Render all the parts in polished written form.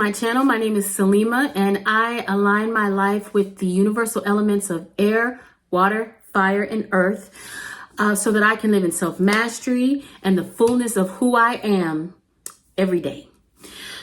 my channel. My name is Saleema, and I align my life with the universal elements of air, water, fire, and earth so that I can live in self-mastery and the fullness of who I am every day.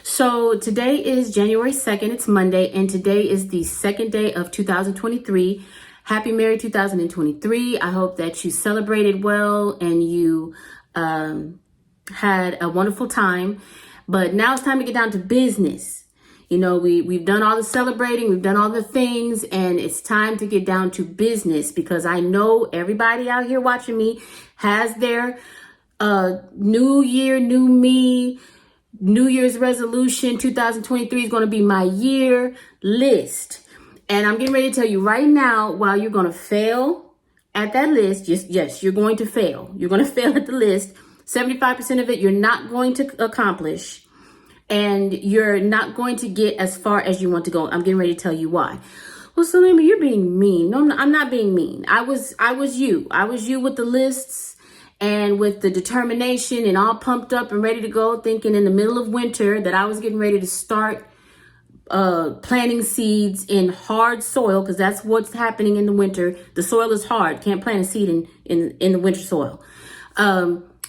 So today is January 2nd. It's Monday, and today is the second day of 2023. Happy Merry 2023. I hope that you celebrated well and you had a wonderful time. But now it's time to get down to business. You know, we've done all the celebrating, we've done all the things, and it's time to get down to business, because I know everybody out here watching me has their new year, new me, New Year's resolution. 2023 is going to be my year list. And I'm getting ready to tell you right now, while you're going to fail at that list, yes, you're going to fail. You're going to fail at the list. 75% of it you're not going to accomplish, and you're not going to get as far as you want to go. I'm getting ready to tell you why. Well, Saleema, you're being mean. No, I'm not being mean. I was you. I was you with the lists and with the determination and all pumped up and ready to go, thinking in the middle of winter that I was getting ready to start planting seeds in hard soil, because that's what's happening in the winter. The soil is hard. Can't plant a seed in the winter soil.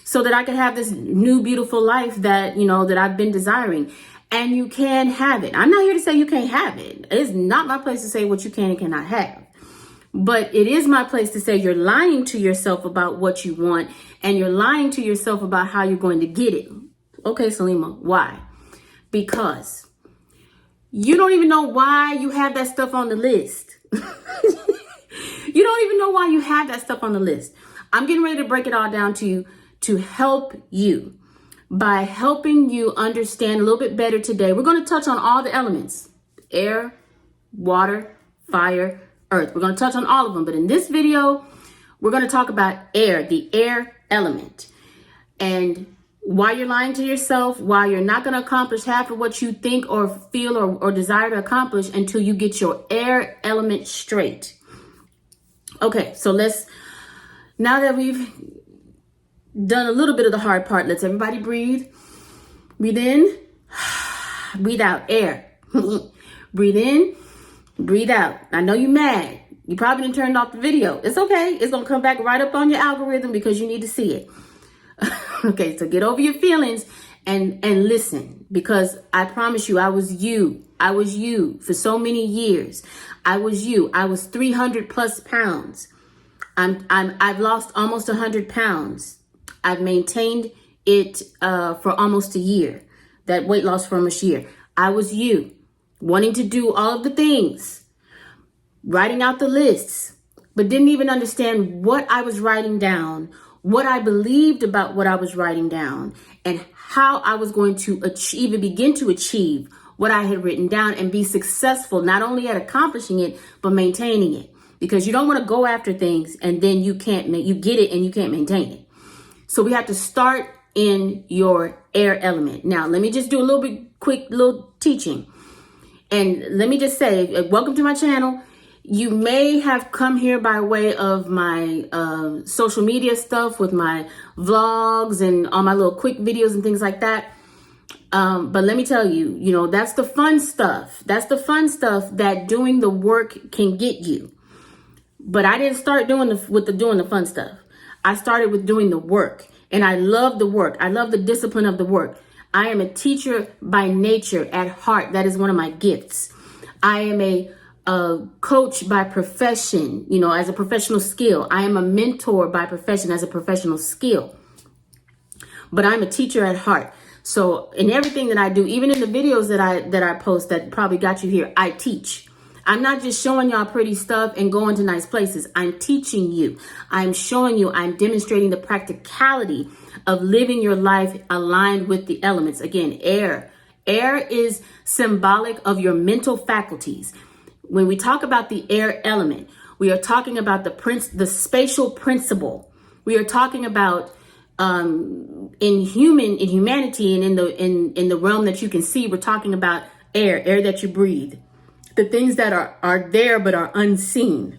So that I could have this new, beautiful life that, you know, that I've been desiring. And you can have it. I'm not here to say you can't have it. It's not my place to say what you can and cannot have. But it is my place to say you're lying to yourself about what you want, and you're lying to yourself about how you're going to get it. Okay, Saleema, why? Because you don't even know why you have that stuff on the list. You don't even know why you have that stuff on the list. I'm getting ready to break it all down to you, to help you, by helping you understand a little bit better today. We're going to touch on all the elements: air, water, fire, earth. We're going to touch on all of them. But in this video, we're going to talk about air, the air element, and why you're lying to yourself, why you're not going to accomplish half of what you think or feel or desire to accomplish until you get your air element straight. Okay, so now that we've done a little bit of the hard part, let's everybody breathe. Breathe in, breathe out, air. Breathe in, breathe out. I know you're mad. You probably didn't turn off the video. It's okay. It's going to come back right up on your algorithm because you need to see it. Okay, so get over your feelings and listen, because I promise you, I was you. I was you for so many years. I was you. I was 300 plus pounds. I've lost almost 100 pounds. I've maintained it for almost a year, that weight loss for almost a year. I was you, wanting to do all of the things, writing out the lists, but didn't even understand what I was writing down, what I believed about what I was writing down, and how I was going to achieve and begin to achieve what I had written down and be successful, not only at accomplishing it, but maintaining it. Because you don't want to go after things and then you get it and you can't maintain it. So we have to start in your air element. Now, let me just do a little bit quick little teaching. And let me just say, welcome to my channel. You may have come here by way of my social media stuff with my vlogs and all my little quick videos and things like that. But let me tell you, you know, that's the fun stuff. That's the fun stuff that doing the work can get you. But I didn't start doing the fun stuff. I started with doing the work, and I love the work. I love the discipline of the work. I am a teacher by nature at heart. That is one of my gifts. I am a coach by profession, you know, as a professional skill. I am a mentor by profession as a professional skill. But I'm a teacher at heart. So in everything that I do, even in the videos that I post that probably got you here, I teach. I'm not just showing y'all pretty stuff and going to nice places. I'm teaching you. I'm showing you. I'm demonstrating the practicality of living your life aligned with the elements. Again, air. Air is symbolic of your mental faculties. When we talk about the air element, we are talking about the spatial principle. We are talking about in humanity and in the realm that you can see. We're talking about air that you breathe. The things that are there but are unseen.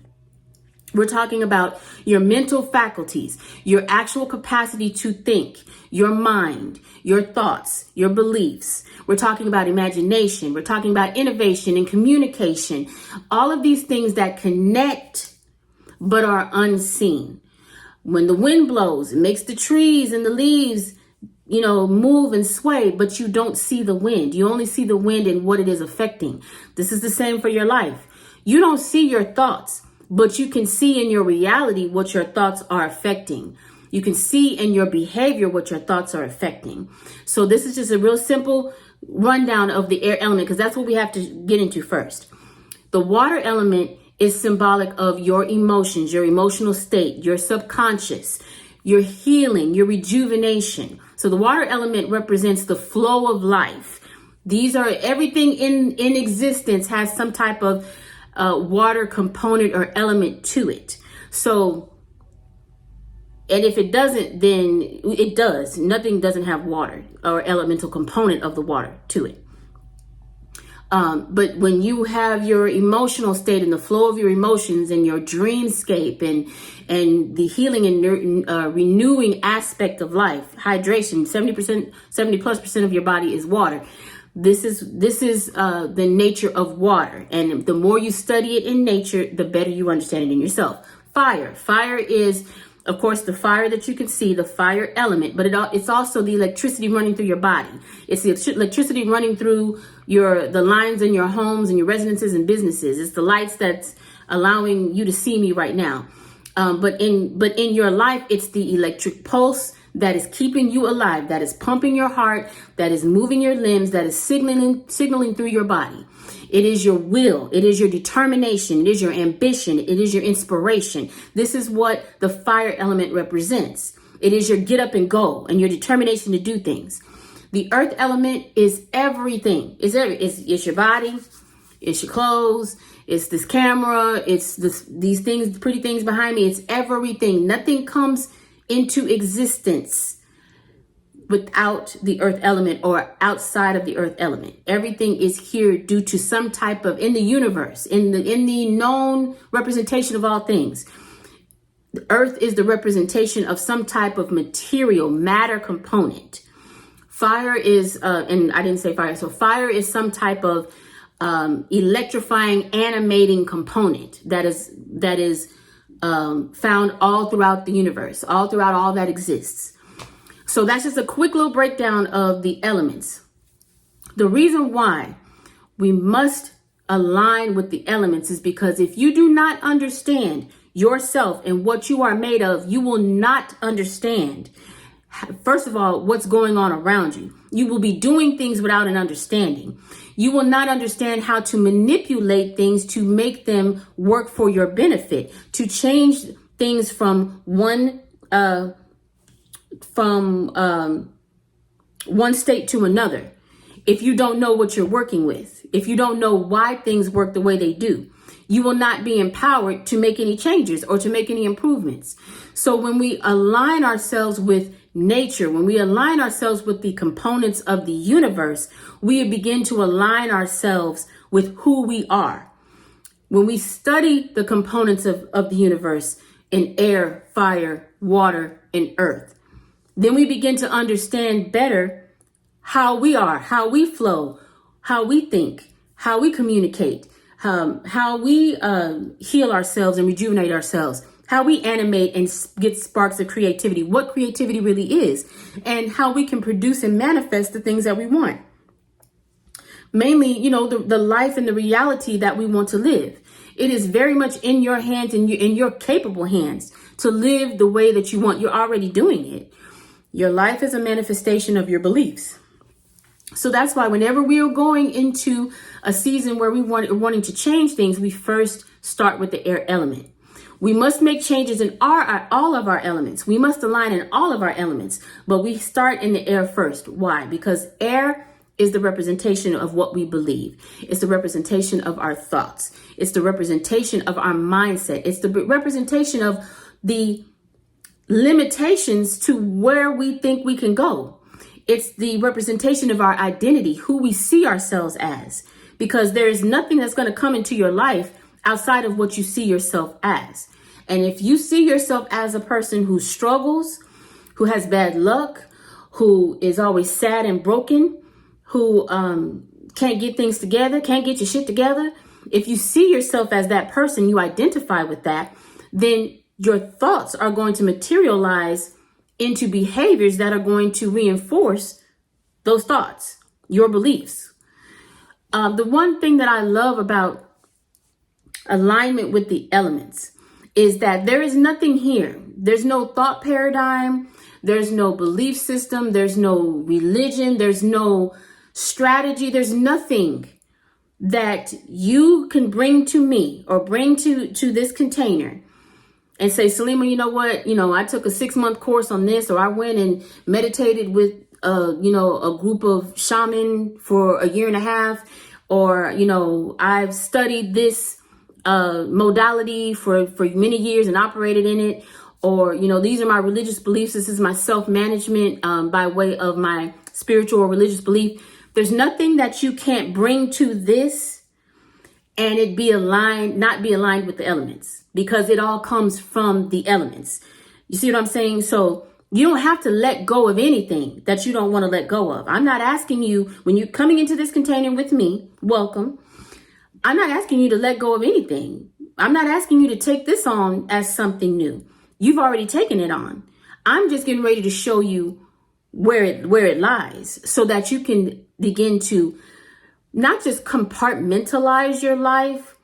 We're talking about your mental faculties, your actual capacity to think, your mind, your thoughts, your beliefs. We're talking about imagination. We're talking about innovation and communication. All of these things that connect but are unseen. When the wind blows, it makes the trees and the leaves, move and sway, but you don't see the wind. You only see the wind and what it is affecting. This is the same for your life. You don't see your thoughts, but you can see in your reality what your thoughts are affecting. You can see in your behavior what your thoughts are affecting. So this is just a real simple rundown of the air element, because that's what we have to get into first. The water element is symbolic of your emotions, your emotional state, your subconscious, your healing, your rejuvenation. So the water element represents the flow of life. These are everything in existence has some type of water component or element to it. So, and if it doesn't, then it does. Nothing doesn't have water or elemental component of the water to it. But when you have your emotional state and the flow of your emotions and your dreamscape and the healing and renewing aspect of life, hydration, 70+ % of your body is water. This is the nature of water. And the more you study it in nature, the better you understand it in yourself. Fire is, of course, the fire that you can see, the fire element, but it's also the electricity running through your body. It's the electricity running through the lines in your homes and your residences and businesses. It's the lights that's allowing you to see me right now. But in your life, it's the electric pulse that is keeping you alive, that is pumping your heart, that is moving your limbs, that is signaling through your body. It is your will. It is your determination. It is your ambition. It is your inspiration. This is what the fire element represents. It is your get up and go and your determination to do things. The earth element is everything. It's your body. It's your clothes. It's this camera. It's these things, pretty things behind me. It's everything. Nothing comes into existence without the earth element or outside of the earth element. Everything is here due to some type of, in the universe, in the known representation of all things. The earth is the representation of some type of material, matter component. Fire is, and I didn't say fire, so fire is some type of electrifying, animating component that is found all throughout the universe, all throughout all that exists. So that's just a quick little breakdown of the elements. The reason why we must align with the elements is because if you do not understand yourself and what you are made of, you will not understand, first of all, what's going on around you. You will be doing things without an understanding. You will not understand how to manipulate things to make them work for your benefit, to change things from one state to another. If you don't know what you're working with, if you don't know why things work the way they do, you will not be empowered to make any changes or to make any improvements. So when we align ourselves with nature, when we align ourselves with the components of the universe, we begin to align ourselves with who we are. When we study the components of the universe in air, fire, water, and earth, then we begin to understand better how we are, how we flow, how we think, how we communicate, how we heal ourselves and rejuvenate ourselves, how we animate and get sparks of creativity, what creativity really is, and how we can produce and manifest the things that we want. Mainly, the life and the reality that we want to live. It is very much in your hands and in your capable hands to live the way that you want. You're already doing it. Your life is a manifestation of your beliefs. So that's why whenever we are going into a season where we wanting to change things, we first start with the air element. We must make changes in all of our elements. We must align in all of our elements, but we start in the air first. Why? Because air is the representation of what we believe. It's the representation of our thoughts. It's the representation of our mindset. It's the representation of the limitations to where we think we can go. It's the representation of our identity, who we see ourselves as, because there is nothing that's going to come into your life outside of what you see yourself as. And if you see yourself as a person who struggles, who has bad luck, who is always sad and broken, who can't get things together, can't get your shit together, if you see yourself as that person, you identify with that, then your thoughts are going to materialize into behaviors that are going to reinforce those thoughts, your beliefs. The one thing that I love about alignment with the elements is that there is nothing here. There's no thought paradigm. There's no belief system. There's no religion. There's no strategy. There's nothing that you can bring to me or bring to this container and say, Saleema, you know what? I took a 6-month course on this, or I went and meditated with, a group of shaman for a year and a half, or, I've studied this modality for many years and operated in it, or, these are my religious beliefs. This is my self-management by way of my spiritual or religious belief. There's nothing that you can't bring to this and it not be aligned with the elements, because it all comes from the elements. You see what I'm saying? So you don't have to let go of anything that you don't want to let go of. I'm not asking you, when you're coming into this container with me, welcome. I'm not asking you to let go of anything. I'm not asking you to take this on as something new. You've already taken it on. I'm just getting ready to show you where it lies, so that you can begin to not just compartmentalize your life,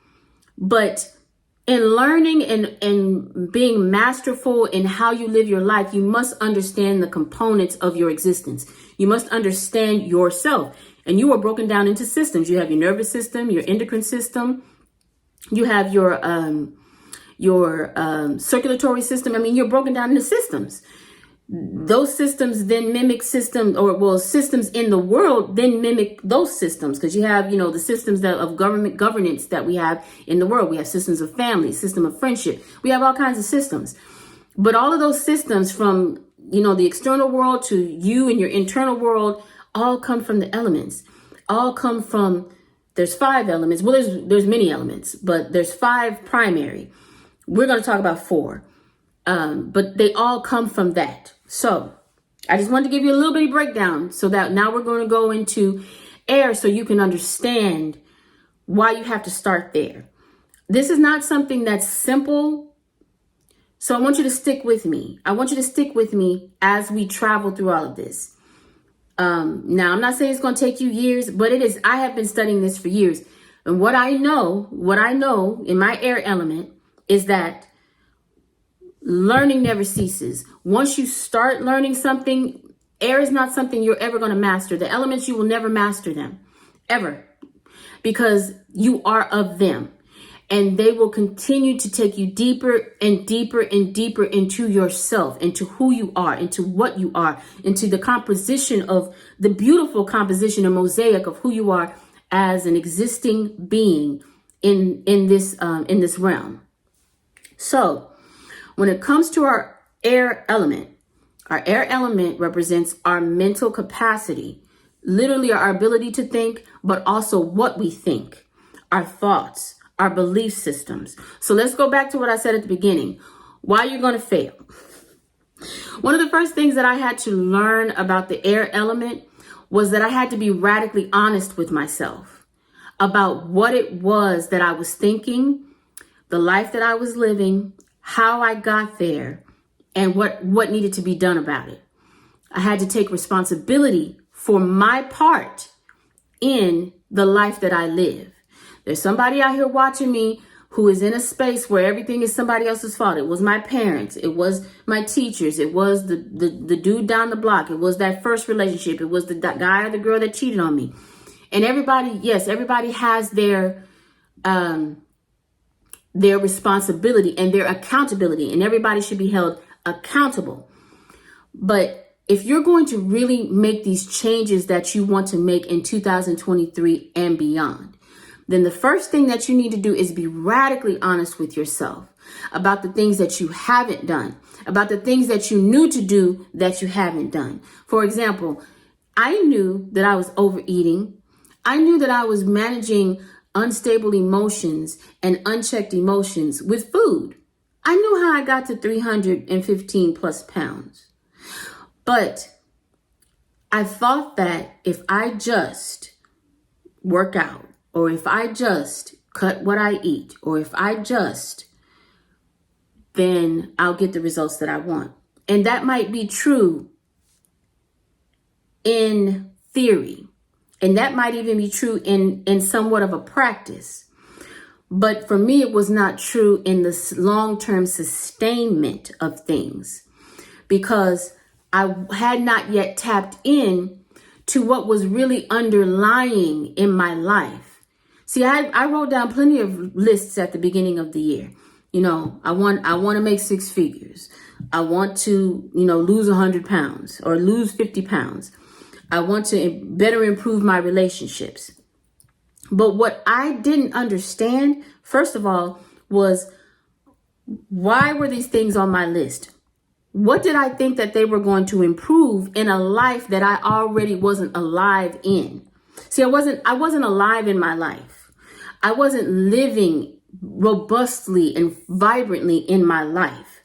but in learning and being masterful in how you live your life, you must understand the components of your existence. You must understand yourself. And you are broken down into systems. You have your nervous system, your endocrine system. You have your circulatory system. I mean, you're broken down into systems. Those systems then mimic systems in the world then mimic those systems, because you have, the systems of governance that we have in the world. We have systems of family, system of friendship. We have all kinds of systems. But all of those systems, from, the external world to you and your internal world, all come from the elements. All come from, there's 5 elements. Well, there's many elements, but there's 5 primary. We're going to talk about 4. But they all come from that. So I just wanted to give you a little bitty breakdown, so that now we're going to go into air, so you can understand why you have to start there. This is not something that's simple. So I want you to stick with me. I want you to stick with me as we travel through all of this. Now, I'm not saying it's going to take you years, but it is. I have been studying this for years. And what I know in my air element is that learning never ceases. Once you start learning something, air is not something you're ever going to master. The elements, you will never master them, ever, because you are of them. And they will continue to take you deeper and deeper and deeper into yourself, into who you are, into what you are, into the composition of the beautiful composition, a mosaic of who you are as an existing being in this realm. So when it comes to our air element represents our mental capacity, literally our ability to think, but also what we think, our thoughts, our belief systems. So let's go back to what I said at the beginning. Why you're going to fail. One of the first things that I had to learn about the air element was that I had to be radically honest with myself about what it was that I was thinking, the life that I was living, how I got there, and what needed to be done about it. I had to take responsibility for my part in the life that I live. There's somebody out here watching me who is in a space where everything is somebody else's fault. It was my parents. It was my teachers. It was the dude down the block. It was that first relationship. It was the guy or the girl that cheated on me. And everybody has their responsibility and their accountability, and everybody should be held accountable. But if you're going to really make these changes that you want to make in 2023 and beyond, then the first thing that you need to do is be radically honest with yourself about the things that you haven't done, about the things that you knew to do that you haven't done. For example, I knew that I was overeating. I knew that I was managing unstable emotions and unchecked emotions with food. I knew how I got to 315 plus pounds. But I thought that if I just work out, or if I just cut what I eat, or if I just, then I'll get the results that I want. And that might be true in theory. And that might even be true in somewhat of a practice. But for me, it was not true in the long-term sustainment of things, because I had not yet tapped in to what was really underlying in my life. See, I wrote down plenty of lists at the beginning of the year. You know, I want to make 6 figures. I want to, lose 100 pounds or lose 50 pounds. I want to better improve my relationships. But what I didn't understand, first of all, was why were these things on my list? What did I think that they were going to improve in a life that I already wasn't alive in? See, I wasn't alive in my life. I wasn't living robustly and vibrantly in my life.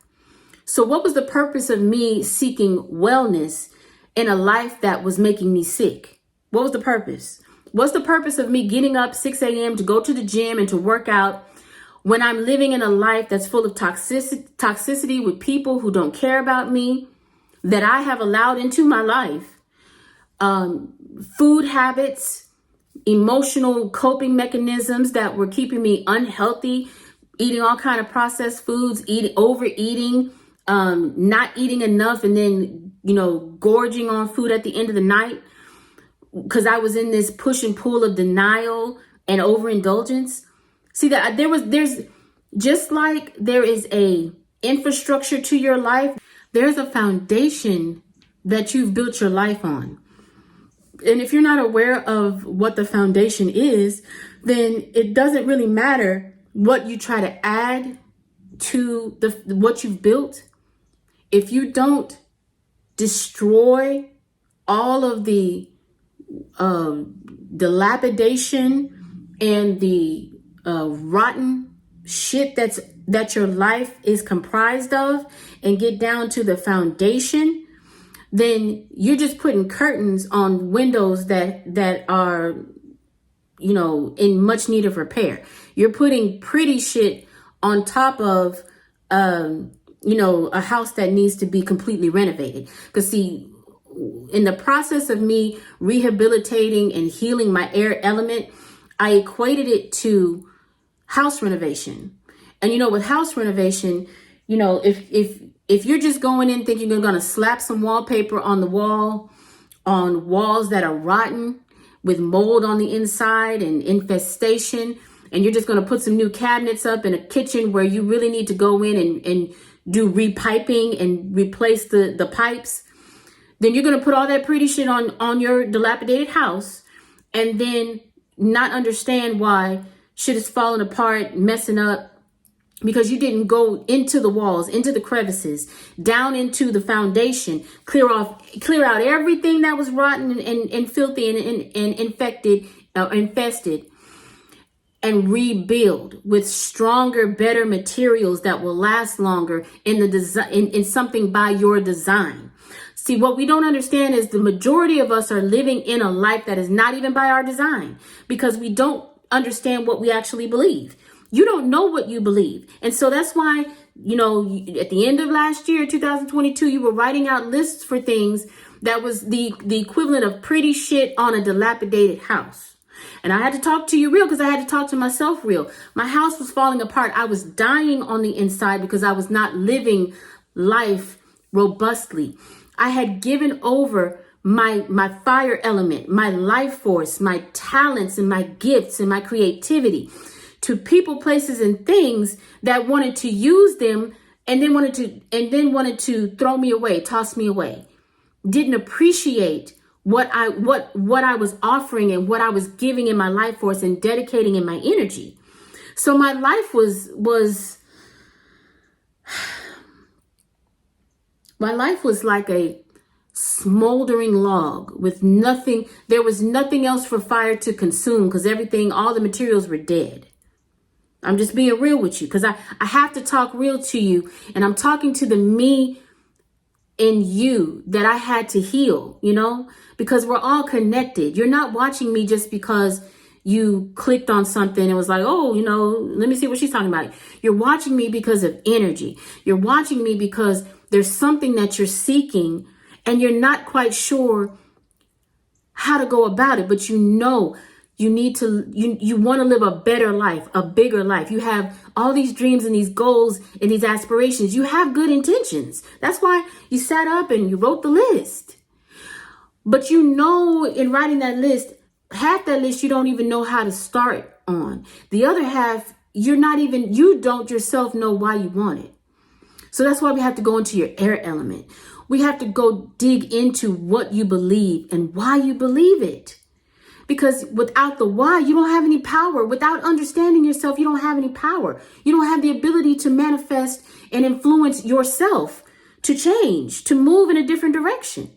So what was the purpose of me seeking wellness in a life that was making me sick? What was the purpose? What's the purpose of me getting up 6 a.m. to go to the gym and to work out when I'm living in a life that's full of toxicity with people who don't care about me, that I have allowed into my life? Food habits, emotional coping mechanisms that were keeping me unhealthy, eating all kind of processed foods, overeating, not eating enough, and then, gorging on food at the end of the night, because I was in this push and pull of denial and overindulgence. See, that there's just like there is a infrastructure to your life, there's a foundation that you've built your life on. And if you're not aware of what the foundation is, then it doesn't really matter what you try to add to what you've built. If you don't destroy all of the dilapidation and the rotten shit that your life is comprised of, and get down to the foundation, then you're just putting curtains on windows that are, in much need of repair. You're putting pretty shit on top of, a house that needs to be completely renovated. Because see, in the process of me rehabilitating and healing my air element, I equated it to house renovation. And with house renovation, if you're just going in thinking you're going to slap some wallpaper on the wall, on walls that are rotten with mold on the inside and infestation, and you're just going to put some new cabinets up in a kitchen where you really need to go in and do repiping and replace the pipes, then you're going to put all that pretty shit on your dilapidated house, and then not understand why shit is falling apart, messing up, because you didn't go into the walls, into the crevices, down into the foundation, clear out everything that was rotten and filthy and infested, and rebuild with stronger, better materials that will last longer in the design, in something by your design. See, what we don't understand is the majority of us are living in a life that is not even by our design, because we don't understand what we actually believe. You don't know what you believe. And so that's why, at the end of last year, 2022, you were writing out lists for things that was the equivalent of pretty shit on a dilapidated house. And I had to talk to you real, because I had to talk to myself real. My house was falling apart. I was dying on the inside because I was not living life robustly. I had given over my fire element, my life force, my talents and my gifts and my creativity to people, places, and things that wanted to use them and then wanted to throw me away, toss me away. Didn't appreciate what I was offering and what I was giving in my life force and dedicating in my energy. So my life was like a smoldering log with nothing. There was nothing else for fire to consume, because all the materials were dead. I'm just being real with you because I have to talk real to you. And I'm talking to the me in you that I had to heal, because we're all connected. You're not watching me just because you clicked on something and was like, oh, let me see what she's talking about. You're watching me because of energy. You're watching me because there's something that you're seeking and you're not quite sure how to go about it, but you need to, you want to live a better life, a bigger life. You have all these dreams and these goals and these aspirations. You have good intentions. That's why you sat up and you wrote the list. But in writing that list, half that list you don't even know how to start on. The other half, you don't yourself know why you want it. So that's why we have to go into your air element. We have to go dig into what you believe and why you believe it. Because without the why, you don't have any power. Without understanding yourself, you don't have any power. You don't have the ability to manifest and influence yourself, to change, to move in a different direction.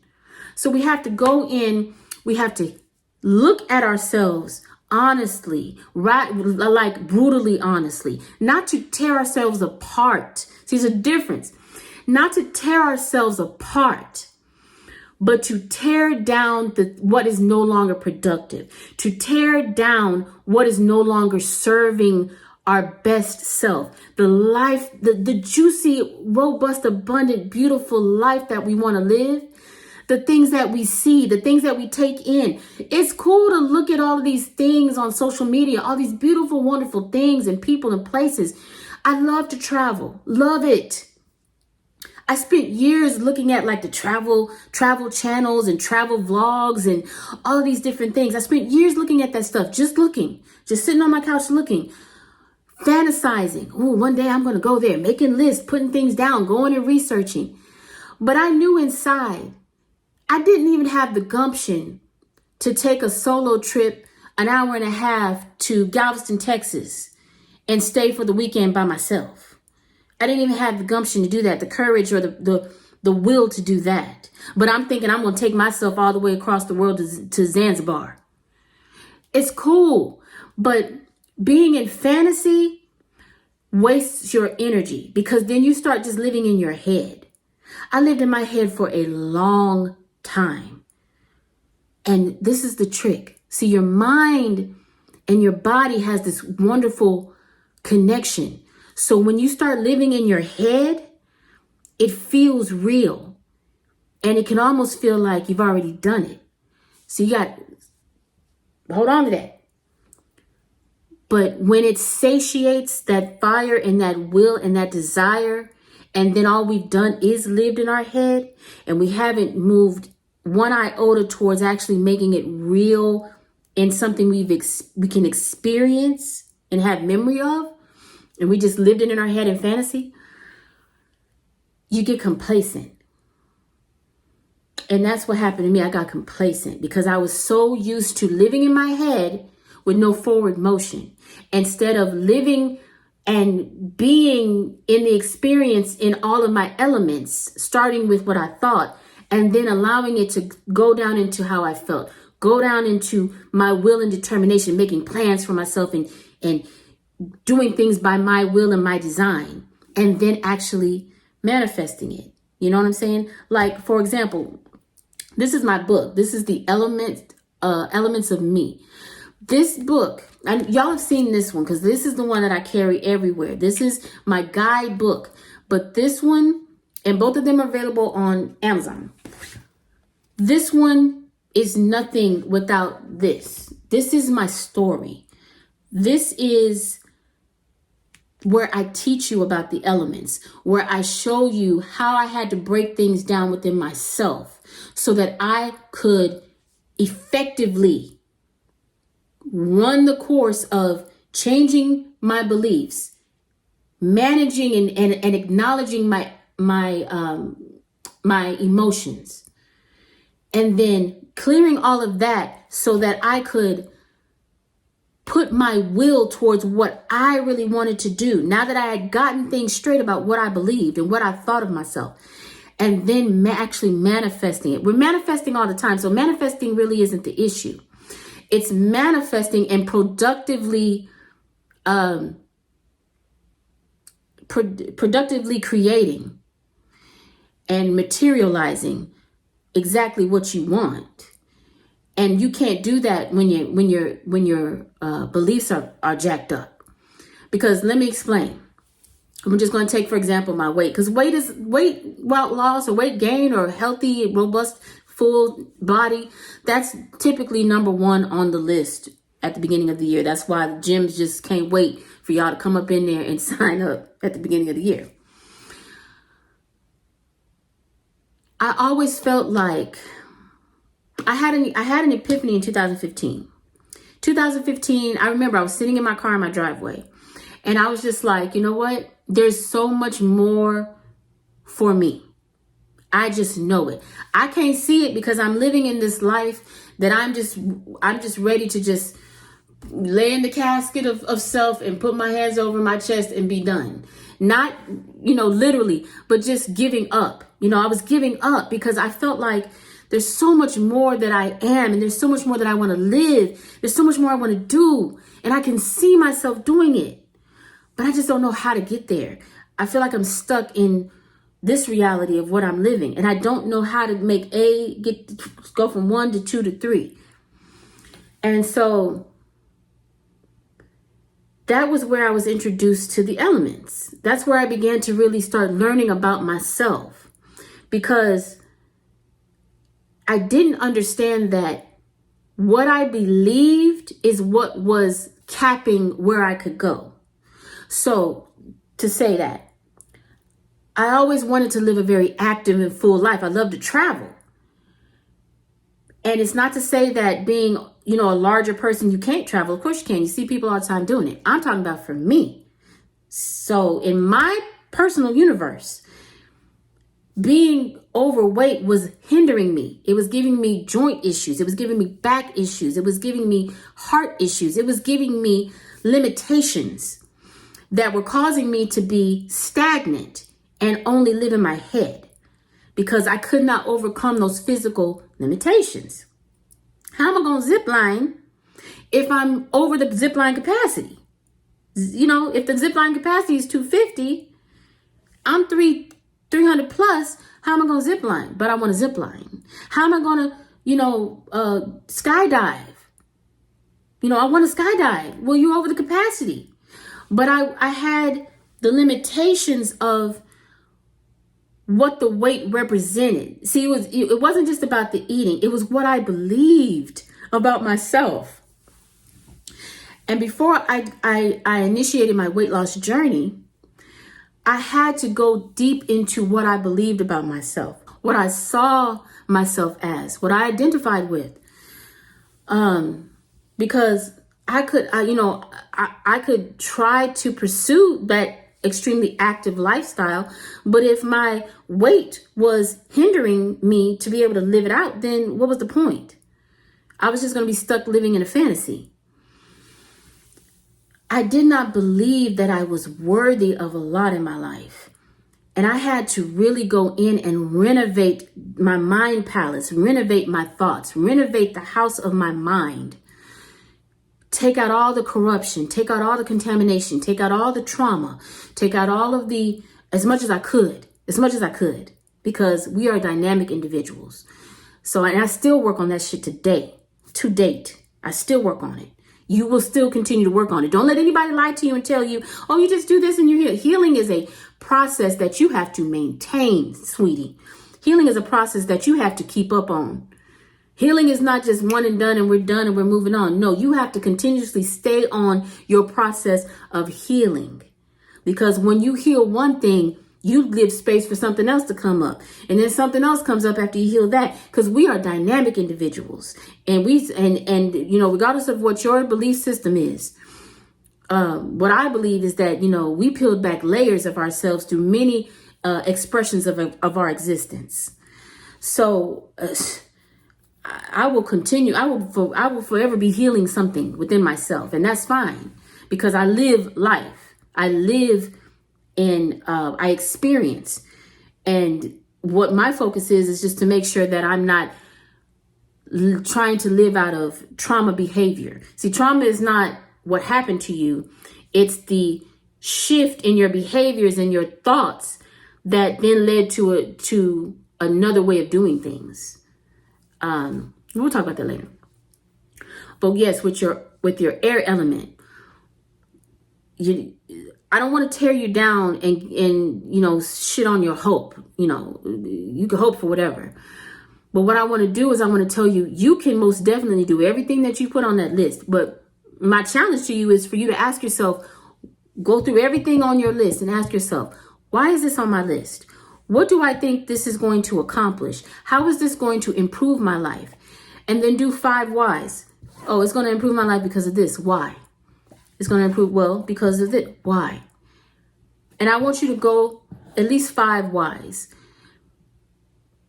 So we have to go in, we have to look at ourselves honestly, right? Like brutally honestly, not to tear ourselves apart. See, there's a difference. Not to tear ourselves apart, but to tear down what is no longer productive, to tear down what is no longer serving our best self, the life, the juicy, robust, abundant, beautiful life that we want to live, the things that we see, the things that we take in. It's cool to look at all of these things on social media, all these beautiful, wonderful things and people and places. I love to travel, love it. I spent years looking at like the travel channels and travel vlogs and all of these different things. I spent years looking at that stuff, just sitting on my couch looking, fantasizing. Oh, one day I'm going to go there, making lists, putting things down, going and researching. But I knew inside, I didn't even have the gumption to take a solo trip an hour and a half to Galveston, Texas, and stay for the weekend by myself. I didn't even have the gumption to do that, the courage or the will to do that. But I'm thinking I'm going to take myself all the way across the world to Zanzibar. It's cool. But being in fantasy wastes your energy because then you start just living in your head. I lived in my head for a long time. And this is the trick. See, your mind and your body has this wonderful connection. So when you start living in your head, it feels real. And it can almost feel like you've already done it. So you got, hold on to that. But when it satiates that fire and that will and that desire, and then all we've done is lived in our head, and we haven't moved one iota towards actually making it real in something we can experience and have memory of, and we just lived it in our head in fantasy, you get complacent. And that's what happened to me. I got complacent because I was so used to living in my head with no forward motion, instead of living and being in the experience in all of my elements, starting with what I thought, and then allowing it to go down into how I felt, go down into my will and determination, making plans for myself and doing things by my will and my design, and then actually manifesting it. You know what I'm saying? Like, for example, this is my book. This is the Elements of Me. This book, and y'all have seen this one because this is the one that I carry everywhere. This is my guidebook. But this one, and both of them are available on Amazon. This one is nothing without this. This is my story. This is where I teach you about the elements, where I show you how I had to break things down within myself so that I could effectively run the course of changing my beliefs, managing and acknowledging my emotions, and then clearing all of that so that I could put my will towards what I really wanted to do. Now that I had gotten things straight about what I believed and what I thought of myself, and then actually manifesting it. We're manifesting all the time. So manifesting really isn't the issue. It's manifesting and productively productively creating and materializing exactly what you want. And you can't do that when your beliefs are jacked up. Because let me explain. I'm just going to take, for example, my weight. Because weight loss or weight gain or healthy, robust, full body, that's typically number one on the list at the beginning of the year. That's why the gyms just can't wait for y'all to come up in there and sign up at the beginning of the year. I always felt like I had an epiphany in 2015. 2015, I remember I was sitting in my car in my driveway, and I was just like, you know what? There's so much more for me. I just know it. I can't see it because I'm living in this life that I'm just ready to just lay in the casket of self and put my hands over my chest and be done. Not, literally, but just giving up. I was giving up because I felt like there's so much more that I am, and there's so much more that I want to live. There's so much more I want to do, and I can see myself doing it, but I just don't know how to get there. I feel like I'm stuck in this reality of what I'm living, and I don't know how to make go from 1 to 2 to 3. And so that was where I was introduced to the elements. That's where I began to really start learning about myself, because I didn't understand that what I believed is what was capping where I could go. So to say that, I always wanted to live a very active and full life. I love to travel. And it's not to say that being, a larger person, you can't travel. Of course you can. You see people all the time doing it. I'm talking about for me. So in my personal universe, being overweight was hindering me. It was giving me joint issues. It was giving me back issues. It was giving me heart issues. It was giving me limitations that were causing me to be stagnant and only live in my head because I could not overcome those physical limitations. How am I going to zip line if I'm over the zip line capacity? If the zip line capacity is 250, I'm 300 plus, how am I going to zip line? But I want to zip line. How am I going to, skydive? I want to skydive. Well, you're over the capacity. But I had the limitations of what the weight represented. See, it wasn't just about the eating. It was what I believed about myself. And before I initiated my weight loss journey, I had to go deep into what I believed about myself, what I saw myself as, what I identified with. Because I could try to pursue that extremely active lifestyle, but if my weight was hindering me to be able to live it out, then what was the point? I was just going to be stuck living in a fantasy. I did not believe that I was worthy of a lot in my life. And I had to really go in and renovate my mind palace, renovate my thoughts, renovate the house of my mind. Take out all the corruption, take out all the contamination, take out all the trauma, take out all of as much as I could, because we are dynamic individuals. So, and I still work on that shit to date. I still work on it. You will still continue to work on it. Don't let anybody lie to you and tell you, oh, you just do this and you're healed. Healing is a process that you have to maintain, sweetie. Healing is a process that you have to keep up on. Healing is not just one and done and we're done and we're moving on. No, you have to continuously stay on your process of healing. Because when you heal one thing, you give space for something else to come up. And then something else comes up after you heal that. Because we are dynamic individuals. And regardless of what your belief system is, what I believe is that, we peeled back layers of ourselves through many expressions of our existence. So I will continue. I will forever be healing something within myself. And that's fine because I live life. I live and I experience. And what my focus is just to make sure that I'm not trying to live out of trauma behavior. See, trauma is not what happened to you. It's the shift in your behaviors and your thoughts that then led to another way of doing things. We'll talk about that later. But yes, with your air element, I don't want to tear you down and shit on your hope. You can hope for whatever. But what I want to do is I want to tell you, you can most definitely do everything that you put on that list. But my challenge to you is for you to ask yourself, go through everything on your list and ask yourself, why is this on my list? What do I think this is going to accomplish? How is this going to improve my life? And then do 5 whys. Oh, it's going to improve my life because of this. Why? It's going to improve, well, because of it. Why? And I want you to go at least 5 whys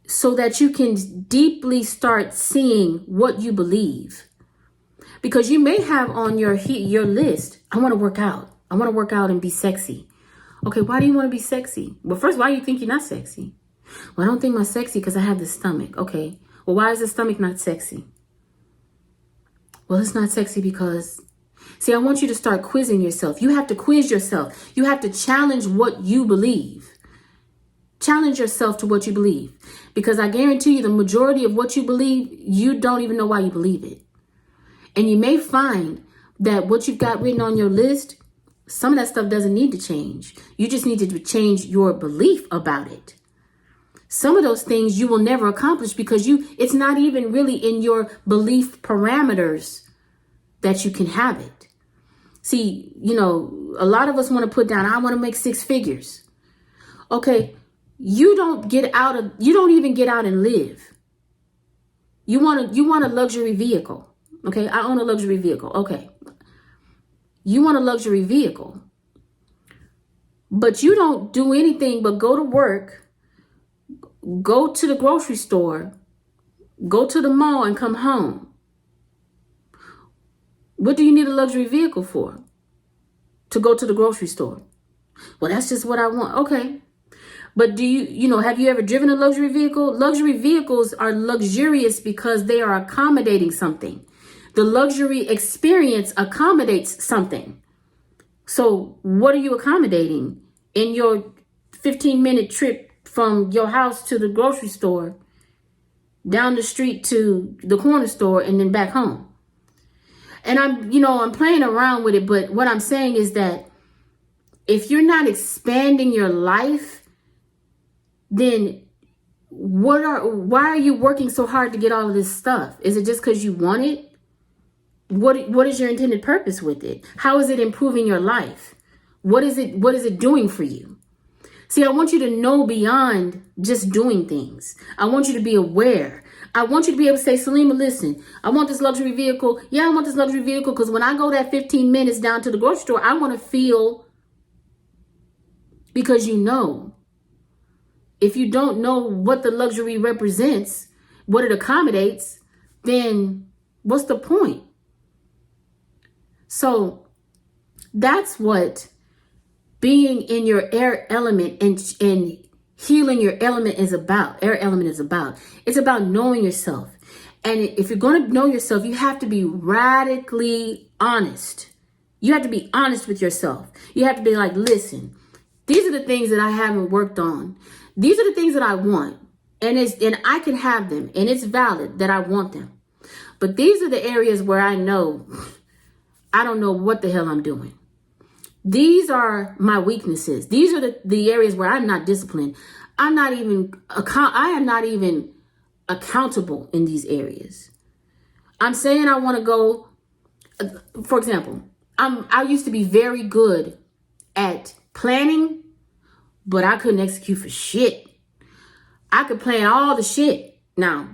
so that you can deeply start seeing what you believe. Because you may have on your list, I want to work out. I want to work out and be sexy. Okay, why do you want to be sexy? Well, first, why do you think you're not sexy? Well, I don't think I'm sexy because I have this stomach. Okay, well, why is the stomach not sexy? Well, it's not sexy because... See, I want you to start quizzing yourself. You have to quiz yourself. You have to challenge what you believe. Challenge yourself to what you believe. Because I guarantee you the majority of what you believe, you don't even know why you believe it. And you may find that what you've got written on your list, some of that stuff doesn't need to change. You just need to change your belief about it. Some of those things you will never accomplish because it's not even really in your belief parameters that you can have it. See, a lot of us want to put down, I want to make 6 figures. Okay, you don't even get out and live. You want a luxury vehicle. Okay, I own a luxury vehicle. Okay. You want a luxury vehicle, but you don't do anything but go to work, go to the grocery store, go to the mall and come home. What do you need a luxury vehicle for? To go to the grocery store. Well, that's just what I want. Okay. But have you ever driven a luxury vehicle? Luxury vehicles are luxurious because they are accommodating something. The luxury experience accommodates something. So what are you accommodating in your 15-minute trip from your house to the grocery store, down the street to the corner store, and then back home? And I'm playing around with it, but what I'm saying is that if you're not expanding your life, then why are you working so hard to get all of this stuff? Is it just because you want it? What is your intended purpose with it? How is it improving your life? What is it doing for you? See, I want you to know beyond just doing things. I want you to be aware. I want you to be able to say, Saleema, listen, I want this luxury vehicle. Yeah, I want this luxury vehicle because when I go that 15 minutes down to the grocery store, I want to feel, because if you don't know what the luxury represents, what it accommodates, then what's the point? So that's what being in your air element and healing your element is about. Air element is about. It's about knowing yourself. And if you're going to know yourself, you have to be radically honest. You have to be honest with yourself. You have to be like, listen, these are the things that I haven't worked on. These are the things that I want. And I can have them. And it's valid that I want them. But these are the areas where I know I don't know what the hell I'm doing. These are my weaknesses. These are the areas where I'm not disciplined. I am not even accountable in these areas. I'm saying I want to go, for example, I used to be very good at planning, but I couldn't execute for shit. I could plan all the shit. Now,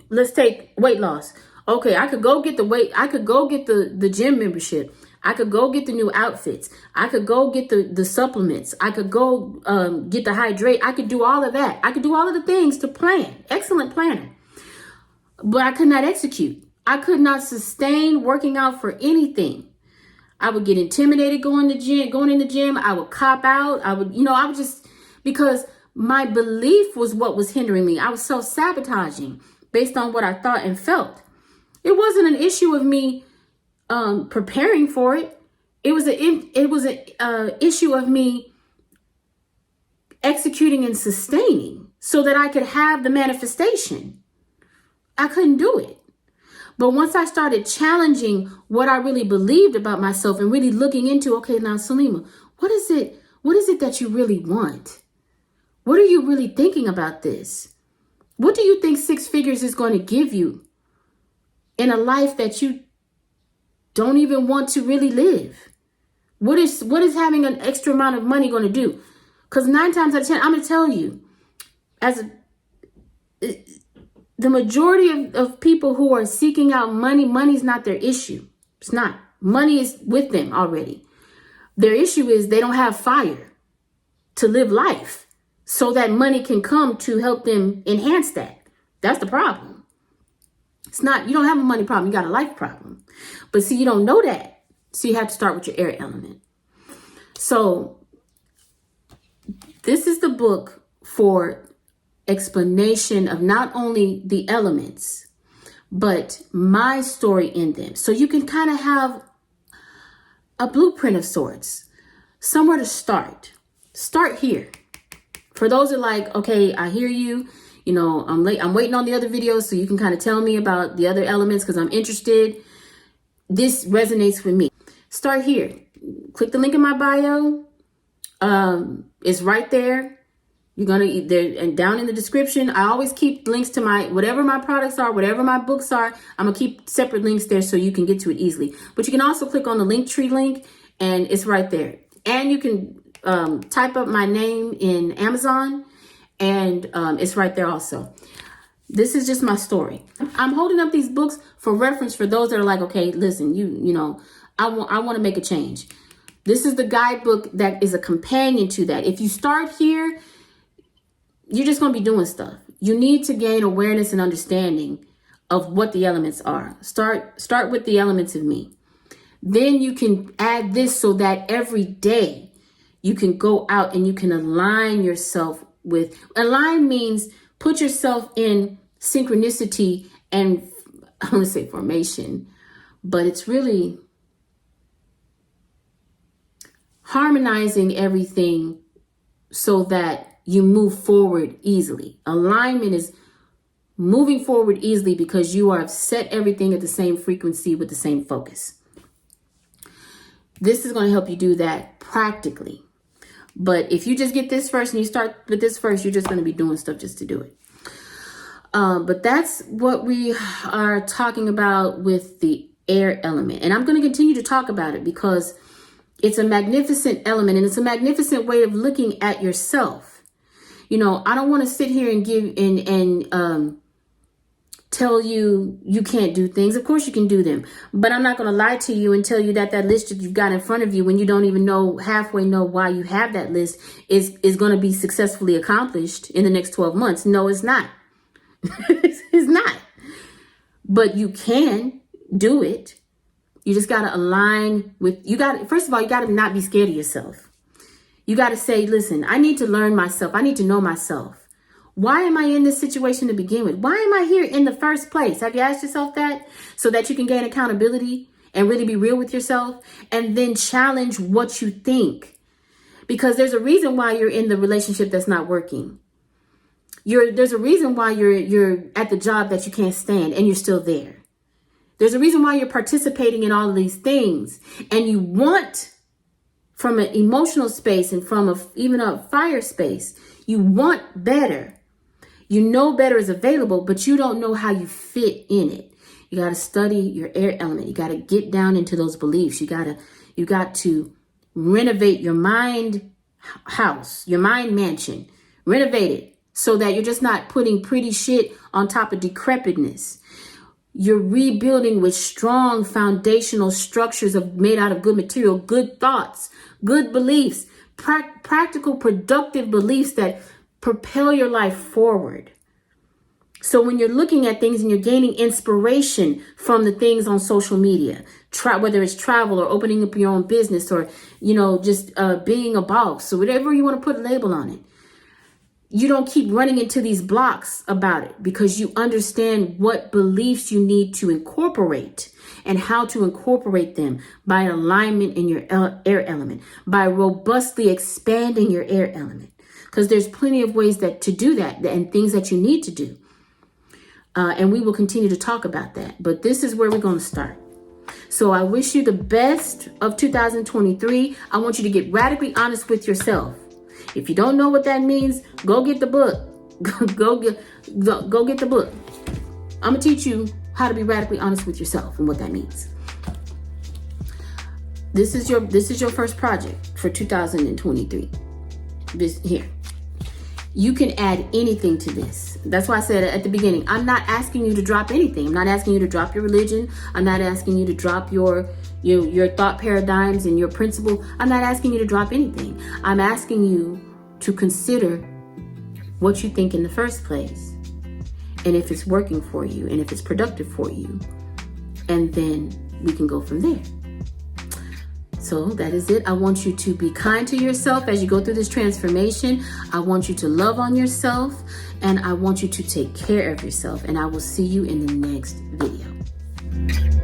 let's take weight loss. Okay, I could go get the gym membership. I could go get the new outfits. I could go get the supplements. I could go get the hydrate. I could do all of that. I could do all of the things to plan. Excellent planner. But I could not execute. I could not sustain working out for anything. I would get intimidated going in the gym. I would cop out. I would just, because my belief was what was hindering me. I was self-sabotaging based on what I thought and felt. It wasn't an issue of me preparing for it. It was a issue of me executing and sustaining so that I could have the manifestation. I couldn't do it. But once I started challenging what I really believed about myself and really looking into, okay, now Saleema, what is it that you really want? What are you really thinking about this? What do you think 6 figures is going to give you in a life that you don't even want to really live? What is having an extra amount of money going to do? Because 9 times out of 10, I'm going to tell you, the majority of people who are seeking out money's not their issue. It's not. Money is with them already. Their issue is they don't have fire to live life so that money can come to help them enhance that. That's the problem. It's not, you don't have a money problem, you got a life problem. But see, you don't know that. So you have to start with your air element. So this is the book for explanation of not only the elements, but my story in them. So you can kind of have a blueprint of sorts, somewhere to start. Start here. For those that are like, okay, I hear you. You know, I'm waiting on the other videos so you can kind of tell me about the other elements because I'm interested. This resonates with me. Start here. Click the link in my bio. It's right there. You're gonna there and down in the description. I always keep links to whatever my products are, whatever my books are. I'm gonna keep separate links there so you can get to it easily. But you can also click on the Linktree link, and it's right there. And you can type up my name in Amazon, and it's right there also. This is just my story. I'm holding up these books for reference for those that are like, okay, listen, you know, I want to make a change. This is the guidebook that is a companion to that. If you start here, you're just going to be doing stuff. You need to gain awareness and understanding of what the elements are. Start with the elements of me. Then you can add this so that every day you can go out and you can align yourself with. Align means put yourself in synchronicity and I want to say formation, but it's really harmonizing everything so that you move forward easily. Alignment is moving forward easily because you are set everything at the same frequency with the same focus. This is going to help you do that practically. But if you just get this first and you start with this first, you're just going to be doing stuff just to do it. But that's what we are talking about with the air element. And I'm going to continue to talk about it because it's a magnificent element and it's a magnificent way of looking at yourself. You know, I don't want to sit here and give and tell you you can't do things. Of course you can do them, but I'm not going to lie to you and tell you that list that you've got in front of you when you don't even halfway know why you have that list is going to be successfully accomplished in the next 12 months. No, it's not. It's not. But you can do it. You just got to align with, first of all, you got to not be scared of yourself. You got to say, listen, I need to learn myself. I need to know myself. Why am I in this situation to begin with? Why am I here in the first place? Have you asked yourself that? So that you can gain accountability and really be real with yourself and then challenge what you think. Because there's a reason why you're in the relationship that's not working. There's a reason why you're at the job that you can't stand and you're still there. There's a reason why you're participating in all of these things and you want from an emotional space and from even a fire space, you want better. You know better is available, but you don't know how you fit in it. You got to study your air element. You got to get down into those beliefs. You got to renovate your mind house, your mind mansion, renovate it so that you're just not putting pretty shit on top of decrepitness. You're rebuilding with strong foundational structures made out of good material, good thoughts, good beliefs, practical, productive beliefs that propel your life forward. So when you're looking at things and you're gaining inspiration from the things on social media, whether it's travel or opening up your own business or, just being a boss or whatever you want to put a label on it, you don't keep running into these blocks about it because you understand what beliefs you need to incorporate and how to incorporate them by alignment in your air element, by robustly expanding your air element. Because there's plenty of ways to do that and things that you need to do. And we will continue to talk about that. But this is where we're going to start. So I wish you the best of 2023. I want you to get radically honest with yourself. If you don't know what that means, go get the book. Go get the book. I'm going to teach you how to be radically honest with yourself and what that means. This is your first project for 2023. This here. You can add anything to this. That's why I said at the beginning, I'm not asking you to drop anything. I'm not asking you to drop your religion. I'm not asking you to drop your thought paradigms and your principle. I'm not asking you to drop anything. I'm asking you to consider what you think in the first place, and if it's working for you, and if it's productive for you, and then we can go from there. So that is it. I want you to be kind to yourself as you go through this transformation. I want you to love on yourself, and I want you to take care of yourself. And I will see you in the next video.